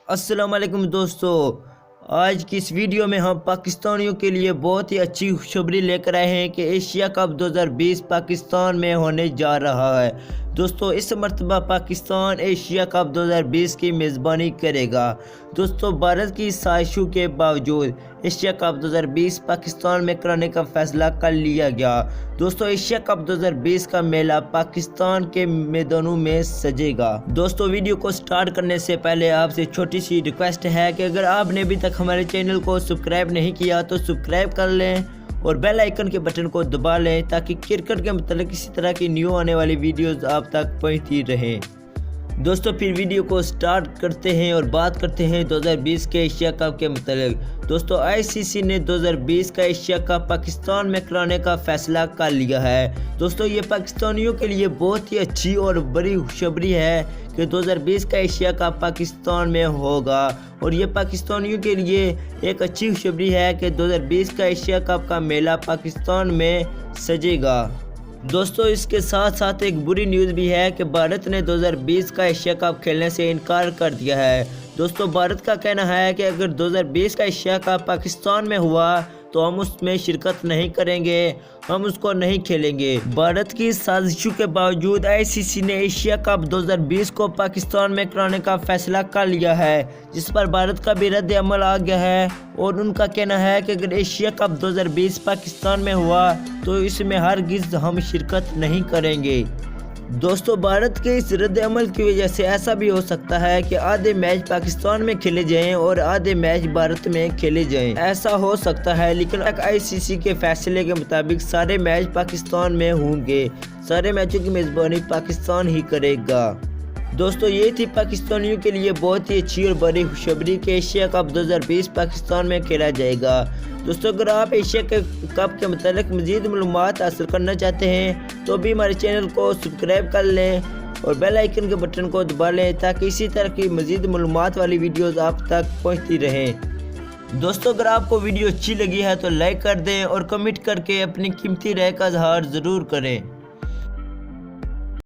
अस्सलाम वालेकुम दोस्तों, आज की इस वीडियो में हम पाकिस्तानियों के लिए बहुत ही अच्छी खुशखबरी लेकर आए हैं कि एशिया कप 2020 पाकिस्तान में होने जा रहा है। दोस्तों, इस मरतबा पाकिस्तान एशिया कप 2020 की मेज़बानी करेगा। दोस्तों, भारत की साजिशों के बावजूद एशिया कप 2020 पाकिस्तान में कराने का फैसला कर लिया गया। दोस्तों, एशिया कप 2020 का मेला पाकिस्तान के मैदानों में सजेगा। दोस्तों, वीडियो को स्टार्ट करने से पहले आपसे छोटी सी रिक्वेस्ट है कि अगर आपने अभी तक हमारे चैनल को सब्सक्राइब नहीं किया तो सब्सक्राइब कर लें और बेल आइकन के बटन को दबा लें ताकि क्रिकेट के मतलब किसी तरह की न्यू आने वाली वीडियोस आप तक पहुंचती रहें। दोस्तों, फिर वीडियो को स्टार्ट करते हैं और बात करते हैं 2020 के एशिया कप के मतलब। दोस्तों, आईसीसी ने 2020 का एशिया कप पाकिस्तान में कराने का फैसला कर लिया है। दोस्तों, ये पाकिस्तानियों के लिए बहुत ही अच्छी और बड़ी खुशखबरी है कि 2020 का एशिया कप पाकिस्तान में होगा और ये पाकिस्तानियों के लिए एक अच्छी खुशखबरी है कि 2020 का एशिया कप का मेला पाकिस्तान में सजेगा। दोस्तों, इसके साथ साथ एक बुरी न्यूज़ भी है कि भारत ने 2020 का एशिया कप खेलने से इनकार कर दिया है। दोस्तों, भारत का कहना है कि अगर 2020 का एशिया कप पाकिस्तान में हुआ तो हम उसमें शिरकत नहीं करेंगे, हम उसको नहीं खेलेंगे। भारत की साजिशों के बावजूद आईसीसी ने एशिया कप 2020 को पाकिस्तान में कराने का फैसला कर लिया है, जिस पर भारत का भी रद्द अमल आ गया है और उनका कहना है कि अगर एशिया कप 2020 पाकिस्तान में हुआ तो इसमें हरगिज़ हम शिरकत नहीं करेंगे। दोस्तों, भारत के इस रद्द अमल की वजह से ऐसा भी हो सकता है कि आधे मैच पाकिस्तान में खेले जाएं और आधे मैच भारत में खेले जाएं। ऐसा हो सकता है, लेकिन आईसीसी के फैसले के मुताबिक सारे मैच पाकिस्तान में होंगे। सारे मैचों की मेज़बानी पाकिस्तान ही करेगा। दोस्तों, ये थी पाकिस्तानियों के लिए बहुत ही अच्छी और बड़ी खुशखबरी कि एशिया कप 2020 पाकिस्तान में खेला जाएगा। दोस्तों, अगर आप एशिया कप के मतलब मज़ीद मालूमात हासिल करना चाहते हैं तो भी हमारे चैनल को सब्सक्राइब कर लें और बेल आइकन के बटन को दबा लें ताकि इसी तरह की मज़ीद मालूमात वाली वीडियोज़ आप तक पहुँचती रहें। दोस्तों, अगर आपको वीडियो अच्छी लगी है तो लाइक कर दें और कमेंट करके अपनी कीमती राय का इज़हार ज़रूर करें।